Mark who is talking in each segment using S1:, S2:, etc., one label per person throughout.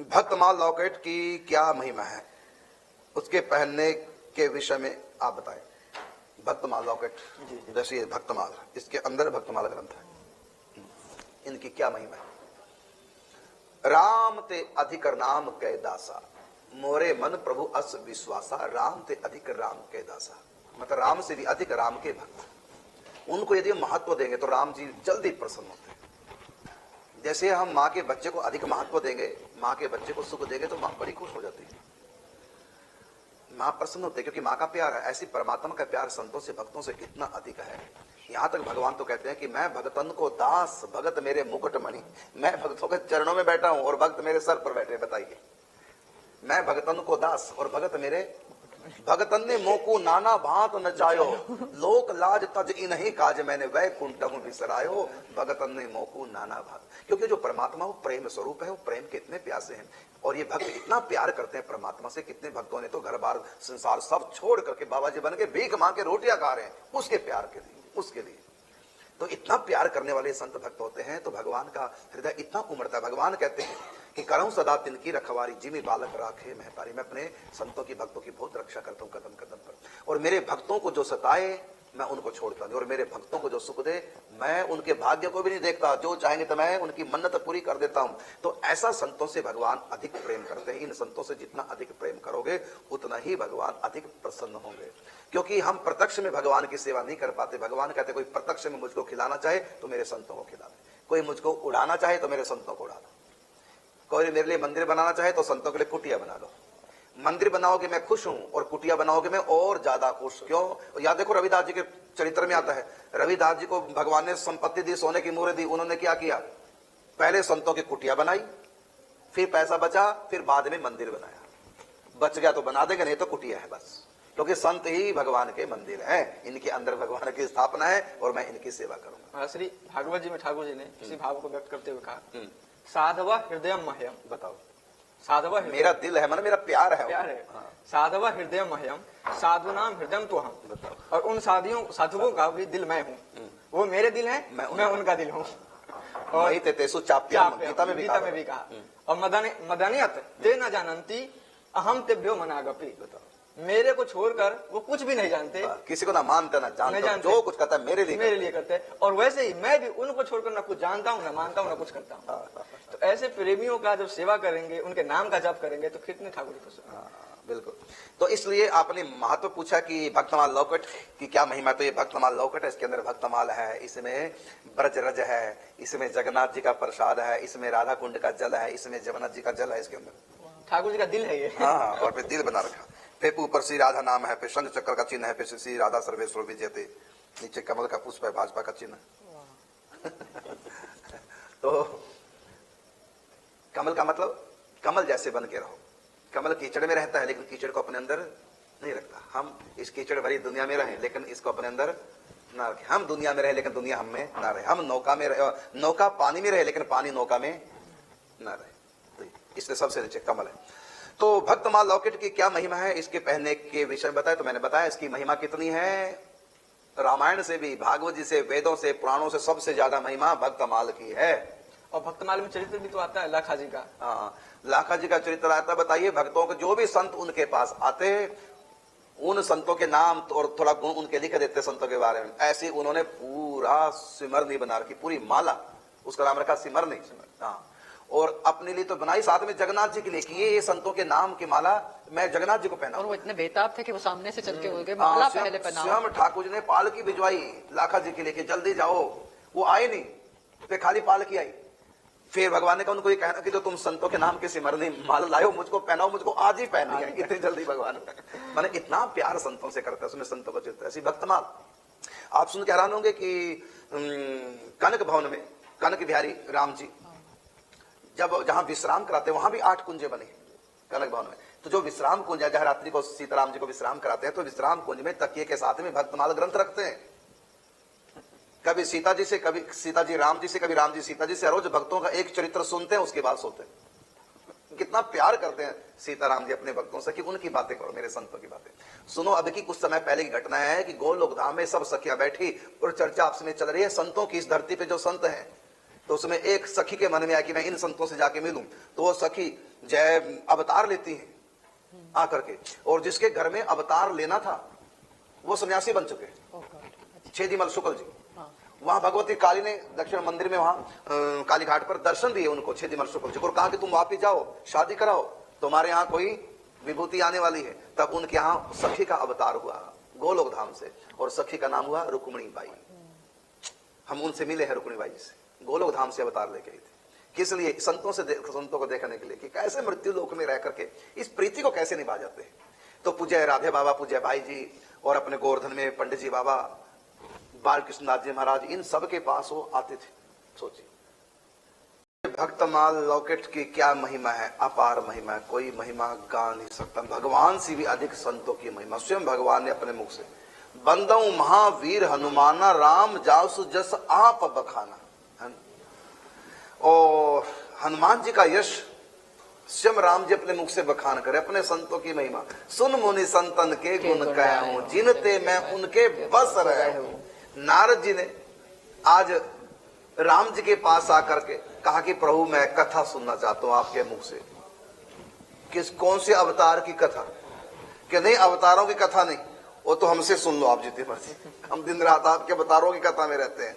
S1: Bhaktamal locket की क्या महिमा है, उसके पहनने के विषय में आप बताएं। भक्तमाल लॉकेट, जैसे ये भक्तमाल, इसके अंदर भक्तमाल ग्रंथ है, इनकी क्या महिमा है। राम ते अधिक नाम कै दासा, मोरे मन प्रभु अस विश्वासा। राम ते अधिक राम कै दासा, मतलब राम से भी अधिक राम के भक्त, उनको यदि महत्व देंगे तो राम जी जल्दी प्रसन्न होते हैं। जैसे हम माँ के बच्चे को अधिक महत्व देंगे, माँ के बच्चे को सुख देंगे तो माँ बड़ी खुश हो जाती है, माँ प्रसन्न होती है, क्योंकि माँ का प्यार है। ऐसी परमात्मा का प्यार संतों से भक्तों से कितना अधिक है। यहाँ तक भगवान तो कहते हैं कि मैं भगतन को दास, भगत मेरे मुकुट मणि। मैं भक्तों के चरणों में बैठा हूं और भक्त मेरे सर पर बैठे। बताइए, मैं भगतन को दास और भगत मेरे। भगतन ने मोकू नाना भांत नचायो, लोक लाज तज इन्हीं काज मैंने वैकुंठ हूं बिसरायो। भगतन ने मोकू नाना भांत, क्योंकि जो परमात्मा वो प्रेम स्वरूप है, वो प्रेम के इतने प्यासे हैं और ये भक्त इतना प्यार करते हैं परमात्मा से। कितने भक्तों ने तो घर बार संसार सब छोड़ करके बाबा जी बन के भीख मांग के रोटियां खा रहे हैं उसके प्यार के लिए, उसके लिए। तो इतना प्यार करने वाले संत भक्त होते हैं तो भगवान का हृदय इतना उमड़ता है। भगवान कहते हैं कि करऊं सदा तिनकी रखवारी, जिमी बालक राखे महतारी। मैं अपने संतों की भक्तों की बहुत रक्षा करता हूं कदम कदम पर, और मेरे भक्तों को जो सताए मैं उनको छोड़ता नहीं, और मेरे भक्तों को जो सुख दे मैं उनके भाग्य को भी नहीं देखता, जो चाहेंगे तो मैं उनकी मन्नत पूरी कर देता हूं। तो ऐसा संतों से भगवान अधिक प्रेम करते हैं। इन संतों से जितना अधिक प्रेम करोगे उतना ही भगवान अधिक प्रसन्न होंगे, क्योंकि हम प्रत्यक्ष में भगवान की सेवा नहीं कर पाते। भगवान कहते कोई प्रत्यक्ष में मुझको खिलाना चाहे तो मेरे संतों को खिला दे, कोई मुझको उड़ाना चाहे तो मेरे संतों को उड़ा दो, कोई मेरे लिए मंदिर बनाना चाहे तो संतों के लिए कुटिया बना दो। मंदिर बनाओगे मैं खुश हूं और कुटिया बनाओगे मैं और ज्यादा खुश। क्यों? याद देखो रविदास जी के चरित्र में आता है, रविदास जी को भगवान ने संपत्ति दी, सोने की मोहरें दी। उन्होंने क्या किया? पहले संतों की कुटिया बनाई, फिर पैसा बचा, फिर बाद में मंदिर बनाया। बच गया तो बना देंगे, नहीं तो कुटिया है बस, क्योंकि संत ही भगवान के मंदिर हैं। इनके अंदर भगवान की स्थापना है और मैं इनकी सेवा करूंगा।
S2: श्री भागवत जी में ठाकुर जी ने इसी भाव को व्यक्त करते हुए कहा, साधवा हृदय मह्यम।
S1: बताओ,
S2: साधवा
S1: मेरा दिल है, मन मेरा प्यार है,
S2: प्यार है। साधवा हृदय मह्यम, साधु नाम हृदय तो हम। और उन साधुओं का भी दिल मैं हूँ, वो मेरे दिल है, मैं उनका दिल हूँ। और गीता में भी कहा, और मदनियत ते न जानती अहम तेभ्यो मनागपि। मेरे को छोड़कर वो कुछ भी नहीं जानते,
S1: किसी को ना मानते ना जानते, जो कुछ करता है मेरे लिए
S2: करते हैं। और वैसे ही मैं भी उनको छोड़कर ना कुछ जानता हूँ, ना मानता हूँ, ना कुछ करता हूँ। तो ऐसे प्रेमियों का जब सेवा करेंगे, उनके नाम का जाप करेंगे तो कितने ठाकुर जी खुश।
S1: बिल्कुल। तो इसलिए आपने महत्व पूछा कि भक्तमाल लॉकेट की क्या महिमा। तो ये भक्तमाल लॉकेट है, इसके अंदर भक्तमाल है, इसमें ब्रज रज है, इसमें जगन्नाथ जी का प्रसाद है, इसमें राधा कुंड का जल है, इसमें जगन्नाथ जी का जल है, इसके अंदर
S2: ठाकुर जी का दिल है ये।
S1: हाँ, और फिर दिल बना रखा, फिर ऊपर श्री राधा नाम है, फिर शंख चक्र का चिन्ह है, फिर श्री राधा सर्वेश्वर विजयते, नीचे कमल का पुष्प है, भाजपा का चिन्ह। तो कमल का मतलब कमल जैसे बन के रहो। कमल कीचड़ में रहता है लेकिन कीचड़ को अपने अंदर नहीं रखता। हम इस कीचड़ भरी दुनिया में रहें लेकिन इसको अपने अंदर ना रखें। हम दुनिया में रहे लेकिन दुनिया हम में ना रहे। हम नौका में रहे, नौका पानी में रहे लेकिन पानी नौका में ना रहे। तो इसलिए सबसे नीचे कमल है। तो भक्तमाल लॉकेट की क्या महिमा है, इसके पहनने के विषय में बताया। तो मैंने बताया इसकी महिमा कितनी है। रामायण से भी, भागवत जी से, वेदों से, पुराणों से सबसे ज्यादा महिमा भक्तमाल की है।
S2: और भक्तमाल में चरित्र भी तो आता है लाखा जी का।
S1: हाँ, लाखा जी का चरित्र आता है। बताइए, भक्तों के जो भी संत उनके पास आते, उन संतों के नाम और थोड़ा गुण उनके लिख देते संतों के बारे में। ऐसे उन्होंने पूरा सिमरनी बना रखी, पूरी माला, उसका नाम रखा सिमरनी। हाँ, और अपने लिए तो बनाई, साथ में जगन्नाथ जी के लिए कि ये संतों के नाम की माला मैं जगन्नाथ जी को पहना।
S3: और वो इतने बेताब थे कि वो सामने से चल के बोल गए माला पहले पहनाओ।
S1: स्वयं ठाकुर जी ने पालकी भिजवाई लाखा जी के लिए कि जल्दी जाओ। वो आए नहीं, फिर खाली पालकी आई। फिर भगवान ने कहा उनको ये कहना कि जो तुम संतों के नाम की सिमरनी माला लाओ, मुझको पहनाओ, मुझको आज ही पहननी है। इतनी जल्दी भगवान मैंने इतना प्यार संतों से करता है, उसमें संतों का चित्र ऐसी भक्तमाल। आप सुन के हैरान होंगे कि कनक भवन में कनक बिहारी राम जी जब जहां विश्राम कराते हैं, वहां भी 8 कुंजे बने कनक भवन में। तो जो विश्राम कुंज है, जहां रात्रि को सीताराम जी को विश्राम कराते हैं, तो विश्राम कुंज में तकिए के साथ में भक्तमाल ग्रंथ रखते हैं। कभी सीता जी से, कभी सीता जी राम जी से, कभी राम जी सीता जी से। रोज भक्तों का एक चरित्र सुनते हैं, उसके बाद सोते हैं। कितना प्यार करते हैं सीताराम जी अपने भक्तों से कि उनकी बातें करो, मेरे संतों की बातें सुनो। अब की कुछ समय पहले की घटना है कि गोलोकधाम में सब सखियां बैठी और चर्चा आपस में चल रही है संतों की। इस धरती पे जो संत हैं, तो उसमें एक सखी के मन में आया कि मैं इन संतों से जाके मिलूं। तो वो सखी जय अवतार लेती हैं आकर के, और जिसके घर में अवतार लेना था वो सन्यासी बन चुके,
S3: Oh God, अच्छा,
S1: छेदीमल शुक्ल जी।
S3: हाँ,
S1: वहां भगवती काली ने दक्षिण मंदिर में वहां काली घाट पर दर्शन दिए उनको, छेदीमल शुक्ल जी को, और कहा कि तुम वापिस जाओ, शादी कराओ, तुम्हारे यहाँ कोई विभूति आने वाली है। तब उनके यहाँ सखी का अवतार हुआ गोलोक धाम से, और सखी का नाम हुआ रुक्मिणी बाई। हम उनसे मिले हैं रुक्मिणी बाई से, गोलोक धाम से अवतार लेके आई थी। किस लिए? संतों को देखने के लिए कि कैसे मृत्यु लोक में रह करके इस प्रीति को कैसे निभा जाते हैं। तो पूज्य राधे बाबा, पूज्य भाई जी, और अपने गोवर्धन में पंडित जी बाबा, बाल कृष्णनाथ जी महाराज, इन सब के पास वो आते थे। सोचिए, भक्तमाल लॉकेट की क्या महिमा है, अपार महिमा है, कोई महिमा गा नहीं सकता। भगवान से भी अधिक संतों की महिमा स्वयं भगवान ने अपने मुख से, बंदऊ महावीर हनुमाना, राम जासु जस आप बखाना। और हनुमान जी का यश स्वयं राम जी अपने मुख से बखान करे, अपने संतों की महिमा। सुन मुनि संतन के गुण कहूं, जिनते मैं उनके बस रहूं। नारद जी ने आज राम जी के पास आकर के कहा कि प्रभु मैं कथा सुनना चाहता हूं आपके मुख से। कौन से अवतार की कथा? कि नहीं, अवतारों की कथा नहीं, वो तो हमसे सुन लो आप जितनी मर्जी, हम दिन रात आपके अवतारों की कथा में रहते हैं,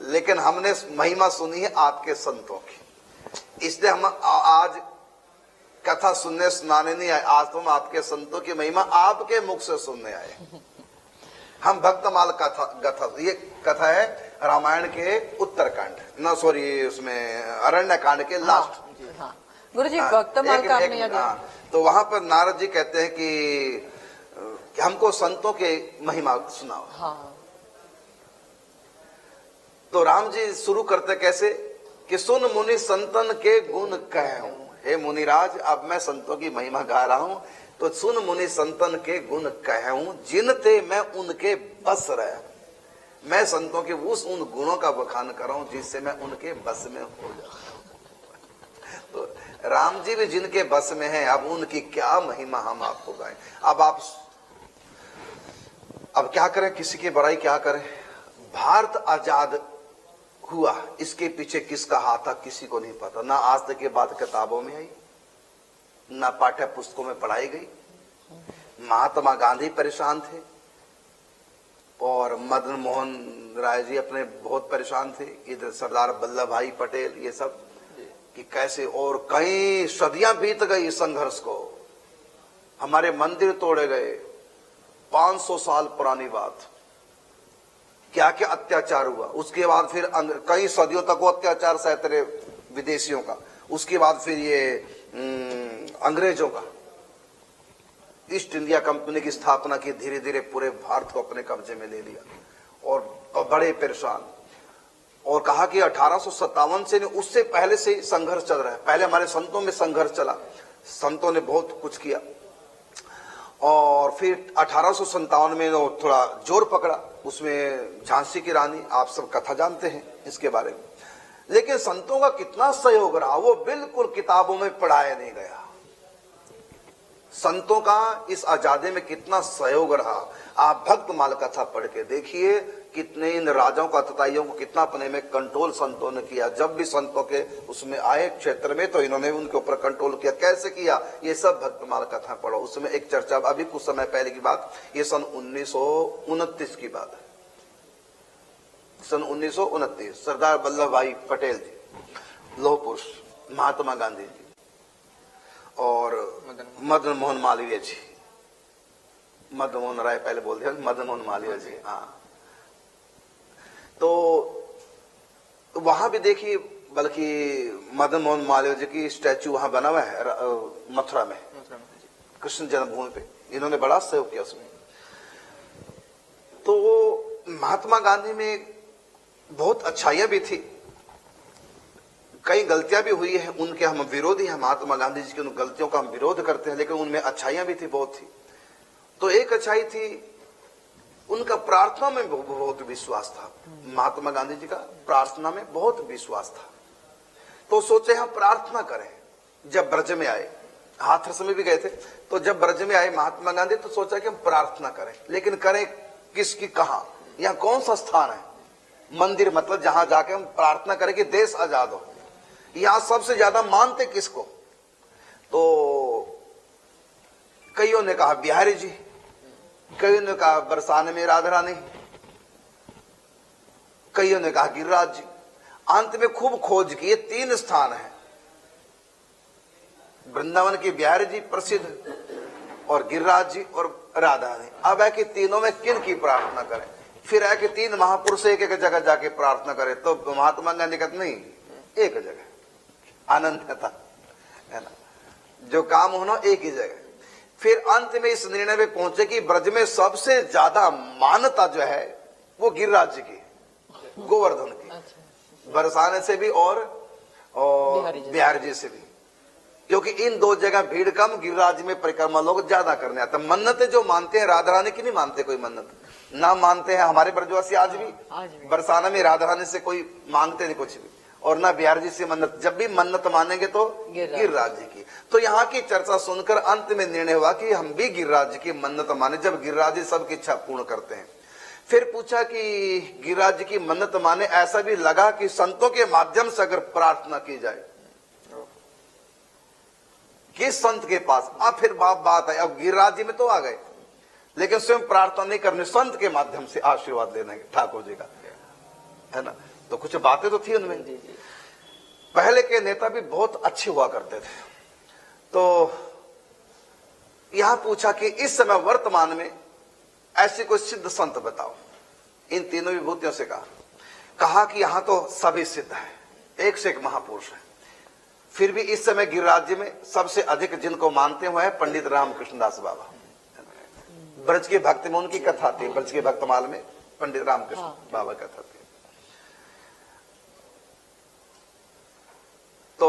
S1: लेकिन हमने महिमा सुनी है आपके संतों की, इसलिए हम आज कथा सुनने सुनाने नहीं आए, आज तो हम आपके संतों की महिमा आपके मुख से सुनने आए। हम भक्तमाल कथा, ये कथा है रामायण के उत्तरकांड, ना सॉरी उसमें अरण्य कांड के लास्ट।
S3: हाँ, गुरु जी भक्तमाल का आपने याद,
S1: तो वहां पर नारद जी कहते हैं कि हमको संतों के महिमा सुनाओ।
S3: हाँ,
S1: तो राम जी शुरू करते कैसे कि सुन मुनि संतन के गुण कहूं। हे मुनिराज, अब मैं संतों की महिमा गा रहा हूं, तो सुन मुनि संतन के गुण कहूं, जिनते मैं उनके बस रह। मैं संतों के उन गुणों का बखान कर रहा हूं जिससे मैं उनके बस में हो जाऊं। तो राम जी भी जिनके बस में हैं, अब उनकी क्या महिमा हम आपको गाएं। अब क्या करें, किसी की बड़ाई क्या करें। भारत आजाद हुआ, इसके पीछे किसका हाथ था किसी को नहीं पता, ना आज तक ये बात किताबों में आई, ना पाठ्य पुस्तकों में पढ़ाई गई। महात्मा गांधी परेशान थे, और मदन मोहन राय जी अपने बहुत परेशान थे, इधर सरदार वल्लभ भाई पटेल, ये सब कि कैसे, और कई सदियां बीत गई इस संघर्ष को। हमारे मंदिर तोड़े गए, 500 साल पुरानी बात, क्या क्या अत्याचार हुआ। उसके बाद फिर कई सदियों तक वो अत्याचार सहते रहे विदेशियों का। उसके बाद फिर ये अंग्रेजों का, ईस्ट इंडिया कंपनी की स्थापना की, धीरे धीरे पूरे भारत को अपने कब्जे में ले लिया, और बड़े परेशान। और कहा कि 1857 से नहीं, उससे पहले से संघर्ष चल रहा है। पहले हमारे संतों में संघर्ष चला, संतों ने बहुत कुछ किया, और फिर 1857 में थोड़ा जोर पकड़ा, उसमें झांसी की रानी, आप सब कथा जानते हैं इसके बारे में। लेकिन संतों का कितना सहयोग रहा, वो बिल्कुल किताबों में पढ़ाया नहीं गया। संतों का इस आजादी में कितना सहयोग रहा, आप भक्तमाल कथा पढ़ के देखिए, कितने इन राजाओं का तताइयों को कितना अपने में कंट्रोल संतों ने किया। जब भी संतों के उसमें आए क्षेत्र में, तो इन्होंने उनके ऊपर कंट्रोल किया। कैसे किया, ये सब भक्तमाल कथा पढ़ो। उसमें एक चर्चा, अभी कुछ समय पहले की बात, ये सन 1929 की बात है, सन 1929, सरदार वल्लभ भाई पटेल जी, लौह पुरुष, महात्मा गांधी जी और मदन मोहन मालवीय जी, मदन मोहन राय पहले बोल दिया, मदन मोहन मालवीय जी, हाँ। तो वहां भी देखिए, बल्कि मदन मोहन मालवीय जी की स्टैचू वहां बना हुआ है मथुरा में, कृष्ण जन्मभूमि पे, इन्होंने बड़ा सहयोग किया उसमें। तो महात्मा गांधी में बहुत अच्छाइयां भी थी, कई गलतियां भी हुई है, उनके हम विरोधी हैं। महात्मा गांधी जी की उन गलतियों का हम विरोध करते हैं, लेकिन उनमें अच्छाइयां भी थी, बहुत थी। तो एक अच्छाई थी, उनका प्रार्थना में बहुत विश्वास था। महात्मा गांधी जी का प्रार्थना में बहुत विश्वास था। तो सोचे हम प्रार्थना करें। जब ब्रज में आए, हाथरस में भी गए थे, तो जब ब्रज में आए महात्मा गांधी, तो सोचा कि हम प्रार्थना करें, लेकिन करें किसकी, कहां, यहाँ कौन सा स्थान है, मंदिर, मतलब जहां जाके हम प्रार्थना करें कि देश आजाद हो। यहां सबसे ज्यादा मानते किसको, तो कईयों ने कहा बिहारी जी, कईयों ने कहा बरसाने में राधा रानी, कईयों ने कहा गिरिराज जी। अंत में खूब खोज की, 3 स्थान है, वृंदावन की बिहारी जी प्रसिद्ध और गिरिराज जी और राधा रानी। अब है कि तीनों में किन की प्रार्थना करें? फिर है कि 3 महापुरुष एक एक जगह जाके प्रार्थना करें, तो महात्मा गांधी कहते नहीं, एक जगह आनंद था, है ना, जो काम होना एक ही जगह। फिर अंत में इस निर्णय में पहुंचे कि ब्रज में सबसे ज्यादा मान्यता जो है वो गिरिराज जी की, गोवर्धन की, बरसाने से भी और बिहारी जी से भी, क्योंकि इन 2 जगह भीड़ कम, गिरिराज में परिक्रमा लोग ज्यादा करने आते। मन्नतें जो मानते हैं राधा रानी की नहीं मानते, कोई मन्नत ना मानते हैं हमारे ब्रजवासी आज भी। बरसाना में राधा रानी से कोई मांगते नहीं कुछ भी, और ना बिहार जी से मन्नत। जब भी मन्नत मानेंगे तो गिरिराज जी की। तो यहाँ की चर्चा सुनकर अंत में निर्णय हुआ कि हम भी गिरिराज जी की मन्नत माने, जब गिरिराज जी सबकी इच्छा पूर्ण करते हैं। फिर पूछा कि गिरिराज जी की मन्नत माने, ऐसा भी लगा कि संतों के माध्यम से अगर प्रार्थना की जाए, किस संत के पास? अब फिर बात है, अब गिरिराज जी में तो आ गए, लेकिन स्वयं प्रार्थना नहीं करने, संत के माध्यम से आशीर्वाद लेना है ठाकुर जी का, है ना। तो कुछ बातें तो थी उनमें। पहले के नेता भी बहुत अच्छे हुआ करते थे। तो यहां पूछा कि इस समय वर्तमान में ऐसे कोई सिद्ध संत बताओ। इन तीनों विभूतियों से कहा कि यहां तो सभी सिद्ध है, एक से एक महापुरुष है। फिर भी इस समय गिरिराज जी में सबसे अधिक जिनको मानते हुए हैं पंडित रामकृष्ण दास बाबा। ब्रज के भक्त में उनकी कथा थी, ब्रज के भक्तमाल में पंडित रामकृष्ण बाबा कथा थी। तो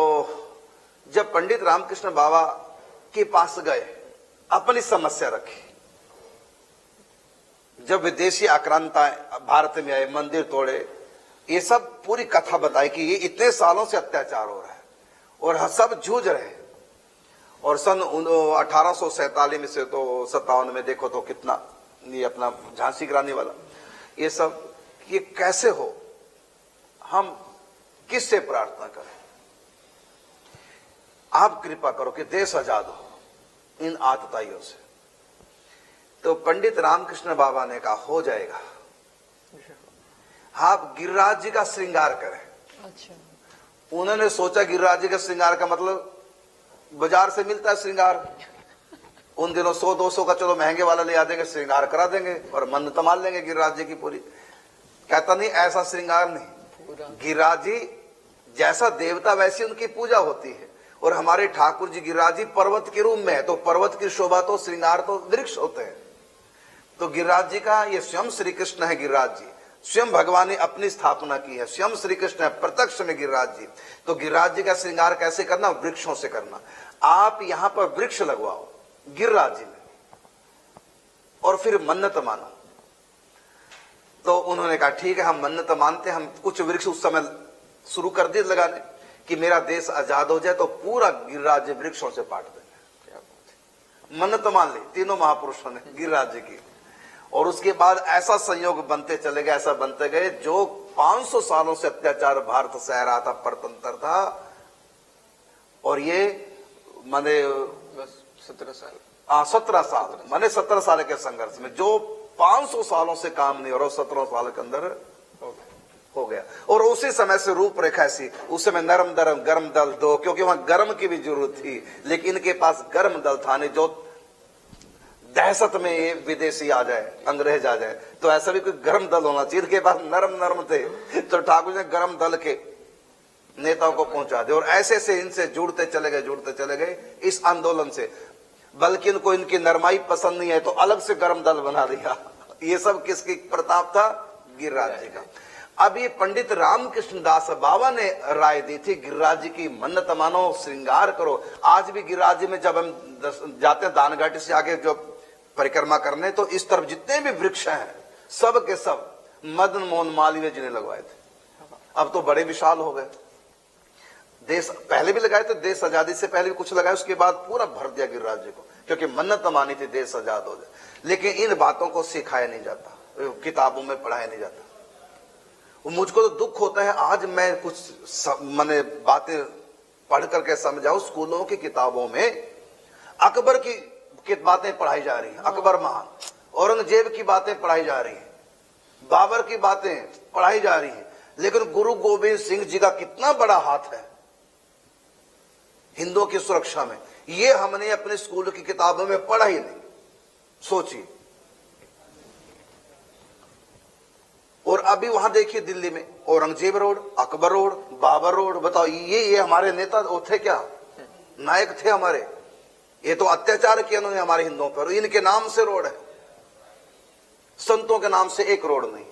S1: जब पंडित रामकृष्ण बाबा के पास गए, अपनी समस्या रखी, जब विदेशी आक्रांताएं भारत में आए, मंदिर तोड़े, ये सब पूरी कथा बताई कि ये इतने सालों से अत्याचार हो रहा है और सब जूझ रहे हैं। और सन 1847 में से तो 57 में देखो तो कितना, ये अपना झांसी की रानी वाला, ये सब, ये कैसे हो, हम किससे प्रार्थना करें? आप कृपा करो कि देश आजाद हो इन आतताइयों से। तो पंडित रामकृष्ण बाबा ने कहा हो जाएगा, आप गिरिराज जी का श्रृंगार करें।
S3: अच्छा।
S1: उन्होंने सोचा गिरिराज जी का श्रृंगार का मतलब बाजार से मिलता है श्रृंगार, उन दिनों 100-200 का चलो महंगे वाला ले आ देंगे, श्रृंगार करा देंगे और मन्नत मान लेंगे गिरिराज जी की पूरी। कहता नहीं, ऐसा श्रृंगार नहीं, गिरिराज जी जैसा देवता वैसी उनकी पूजा होती है। और हमारे ठाकुर जी गिरिराज जी पर्वत के रूप में है, तो पर्वत की शोभा तो श्रृंगार तो वृक्ष होते हैं। तो गिरिराज जी का ये स्वयं श्री कृष्ण है, गिरिराज जी स्वयं भगवान ने अपनी स्थापना की है, स्वयं श्री कृष्ण है प्रत्यक्ष में गिरिराज जी। तो गिरिराज जी का श्रृंगार कैसे करना? वृक्षों से करना। आप यहां पर वृक्ष लगवाओ गिरिराज जी में और फिर मन्नत मानो। तो उन्होंने कहा ठीक है, हम मन्नत मानते हैं। हम कुछ वृक्ष उस समय शुरू कर दिए लगाने कि मेरा देश आजाद हो जाए तो पूरा गिरिराज जी वृक्षों से पाट देंगे। मन्नत मान ली तीनों महापुरुषों ने गिरिराज जी की। और उसके बाद ऐसा संयोग बनते चले गए, ऐसा बनते गए, जो 500 सालों से अत्याचार भारत सह रहा था, परतंत्र था, और ये माने 17 साल माने 17 साल के संघर्ष में जो 500 सालों से काम नहीं हो रहा, 17 साल के अंदर हो गया। और उसी समय से रूपरेखा ऐसी, उस समय नरम दरम गर्म दल दो, क्योंकि वहां गर्म की भी जरूरत थी, लेकिन इनके पास गर्म दल था नहीं, जो दहशत में ये विदेशी आ जाए, अंग्रेज आ जाए, तो ऐसा भी कोई गर्म दल होना चाहिए। इनके पास नरम थे, तो ठाकुर ने गर्म दल के नेताओं को पहुंचा दिया। और ऐसे से इनसे जुड़ते चले गए इस आंदोलन से। बल्कि इनको इनकी नरमाई पसंद नहीं है तो अलग से गर्म दल बना दिया। ये सब किसकी प्रताप था? गिरिराज जी का। अब ये पंडित रामकृष्ण दास बाबा ने राय दी थी, गिरिराज जी की मन्नत मानो, श्रृंगार करो। आज भी गिरिराज जी में जब हम जाते हैं दान घाटी से आगे जो परिक्रमा करने, तो इस तरफ जितने भी वृक्ष हैं सब के सब मदन मोहन मालवीय जी ने लगवाए थे। अब तो बड़े विशाल हो गए। देश पहले भी लगाए थे, देश आजादी से पहले भी कुछ लगाए, उसके बाद पूरा भर दिया गिरिराज जी को, क्योंकि मन्नत मानी थी देश आजाद हो जाए। लेकिन इन बातों को सिखाया नहीं जाता, किताबों में पढ़ाया नहीं जाता। मुझको तो दुख होता है, आज मैं कुछ मैंने बातें पढ़ करके समझाओ। स्कूलों की किताबों में अकबर की बातें पढ़ाई जा रही हैं, अकबर महान, औरंगजेब की बातें पढ़ाई जा रही हैं, बाबर की बातें पढ़ाई जा रही हैं, लेकिन गुरु गोविंद सिंह जी का कितना बड़ा हाथ है हिंदुओं की सुरक्षा में, ये हमने अपने स्कूल की किताबों में पढ़ा ही नहीं। सोचिए। और अभी वहां देखिए दिल्ली में Aurangzeb road, Akbar road, Babar road, बताओ ये हमारे नेता वो थे क्या? नायक थे हमारे। ये तो अत्याचार किया उन्होंने हमारे हिंदुओं पर। इनके नाम से रोड है, संतों के नाम से एक रोड नहीं।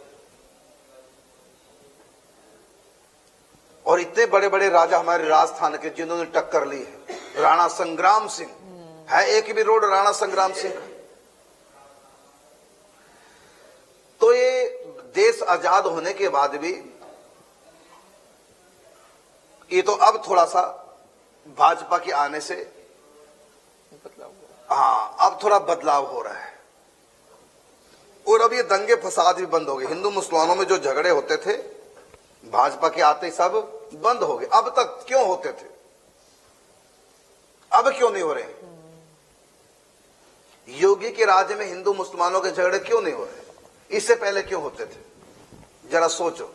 S1: और इतने बड़े बड़े राजा हमारे राजस्थान के जिन्होंने टक्कर ली है, राणा संग्राम सिंह है एक भी रोड राणा संग्राम सिंह। तो ये देश आजाद होने के बाद भी ये तो अब थोड़ा सा भाजपा के आने से हाँ अब थोड़ा बदलाव हो रहा है। और अब ये दंगे फसाद भी बंद हो गए। हिंदू मुसलमानों में जो झगड़े होते थे भाजपा के आते ही सब बंद हो गए। अब तक क्यों होते थे, अब क्यों नहीं हो रहे? योगी के राज्य में हिंदू मुसलमानों के झगड़े क्यों नहीं हो रहे? इससे पहले क्यों होते थे? जरा सोचो।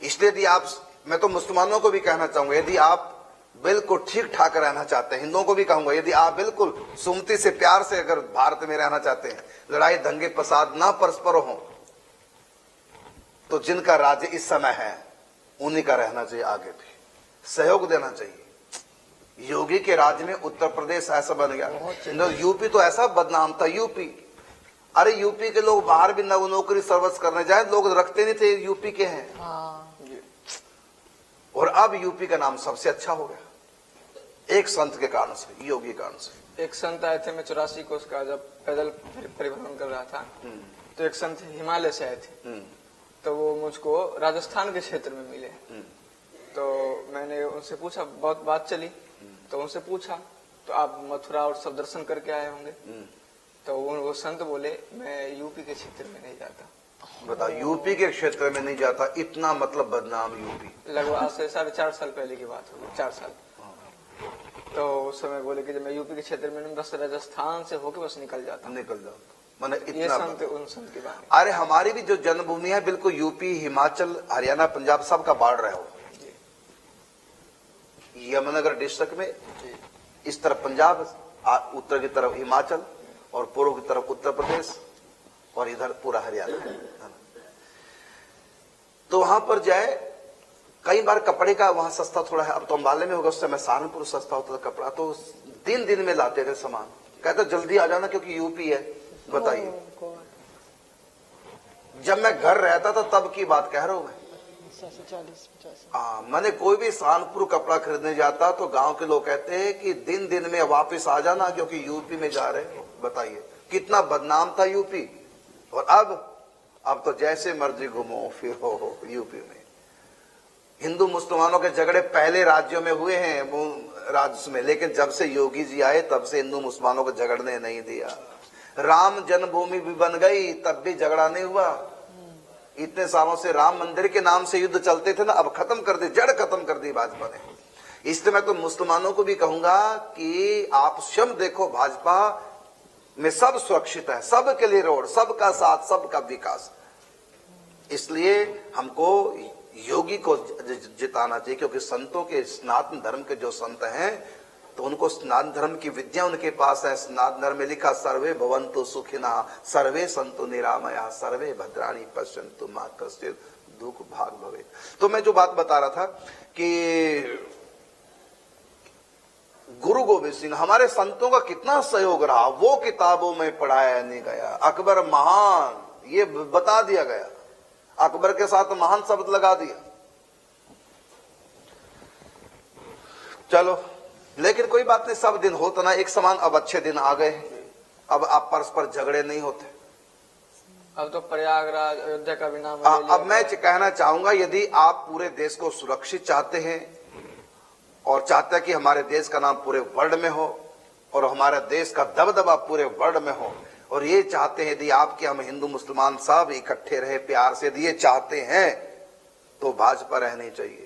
S1: इसलिए यदि आप, मैं तो मुसलमानों को भी कहना चाहूंगा, यदि आप बिल्कुल ठीक ठाक रहना चाहते हैं, हिंदुओं को भी कहूंगा, यदि आप बिल्कुल सुमति से प्यार से अगर भारत में रहना चाहते हैं, लड़ाई दंगे फसाद ना परस्पर हो, तो जिनका राज्य इस समय है उन्हीं का रहना चाहिए, आगे भी सहयोग देना चाहिए। योगी के राज्य में उत्तर प्रदेश ऐसा बन गया, यूपी तो ऐसा बदनाम था। यूपी, अरे यूपी के लोग बाहर भी नौकरी सर्विस करने जाए, लोग रखते नहीं थे यूपी के हैं। और अब यूपी का नाम सबसे अच्छा हो गया एक संत के कारण से, योगी के कारण से।
S2: एक संत आए थे, मैं 84 को उसका जब पैदल परिभ्रमण कर रहा था, तो एक संत हिमालय से आए थे, तो वो मुझको राजस्थान के क्षेत्र में मिले। तो मैंने उनसे पूछा, बहुत बात चली, तो उनसे पूछा तो आप मथुरा और सब दर्शन करके आए होंगे? तो वो संत बोले मैं यूपी के क्षेत्र में नहीं जाता।
S1: बताओ, यूपी के क्षेत्र में नहीं जाता, इतना मतलब बदनाम यूपी।
S2: लगभग आज से 4.5 साल पहले की बात होगी, 4 साल। तो उस समय बोले कि जब मैं यूपी के क्षेत्र में बस राजस्थान से होके बस निकल जाता।
S1: मैंने
S2: ये
S1: इतना
S2: संत उन संत की बात।
S1: अरे हमारी भी जो जन्मभूमि है बिल्कुल यूपी, हिमाचल, हरियाणा, पंजाब सबका बाढ़ रहे हो। यमुनानगर डिस्ट्रिक्ट में इस तरफ पंजाब, उत्तर की तरफ हिमाचल और पूर्व की तरफ उत्तर प्रदेश और इधर पूरा हरियाणा। तो वहां पर जाए, कई बार कपड़े का वहां सस्ता थोड़ा है, अब तो अंबाले में होगा, उस समय सहारनपुर सस्ता होता था कपड़ा, तो दिन में लाते थे सामान। कहते जल्दी आ जाना क्योंकि यूपी है। बताइए, जब मैं घर रहता था तब की बात कह रहा हूं मैं। 40-50। मैंने कोई भी सहारनपुर कपड़ा खरीदने जाता तो गांव के लोग कहते हैं कि दिन में वापस आ जाना क्योंकि यूपी में जा रहे हो। बताइए कितना बदनाम था यूपी। और अब तो जैसे मर्जी घूमो फिरो यूपी में। हिंदू मुसलमानों के झगड़े पहले राज्यों में हुए हैं वो राज्य में, लेकिन जब से योगी जी आए तब से हिंदू मुसलमानों को झगड़ने नहीं दिया। राम जन्मभूमि भी बन गई तब भी झगड़ा नहीं हुआ। इतने सालों से राम मंदिर के नाम से युद्ध चलते थे ना, अब खत्म कर दी, जड़ खत्म कर दी भाजपा ने। इसलिए मैं तो मुसलमानों को भी कहूंगा कि आप स्वयं देखो, भाजपा में सब सुरक्षित है, सबके लिए रोड, सबका साथ, सबका विकास। इसलिए हमको योगी को जिताना चाहिए, क्योंकि संतों के, सनातन धर्म के जो संत हैं तो उनको सनातन धर्म की विद्या उनके पास है। सनातन धर्म में लिखा सर्वे भवन्तु सुखिनः, सर्वे सन्तु निरामया, सर्वे भद्राणि पश्यन्तु मा कश्चित् दुःख भाग भवेत्। तो मैं जो बात बता रहा था कि गुरु गोविंद सिंह, हमारे संतों का कितना सहयोग रहा, वो किताबों में पढ़ाया नहीं गया। अकबर महान, ये बता दिया गया, अकबर के साथ महान शब्द लगा दिया। चलो, लेकिन कोई बात नहीं, सब दिन होता ना एक समान। अब अच्छे दिन आ गए, अब आप परस्पर झगड़े नहीं होते।
S2: अब तो प्रयागराज, अयोध्या का भी नाम
S1: अब मैं कहना चाहूंगा, यदि आप पूरे देश को सुरक्षित चाहते हैं और चाहते हैं कि हमारे देश का नाम पूरे वर्ल्ड में हो और हमारे देश का दबदबा पूरे वर्ल्ड में हो, और ये चाहते हैं यदि आपके हम हिंदू मुसलमान सब इकट्ठे रहे प्यार से, यदि ये चाहते हैं तो भाजपा रहनी चाहिए।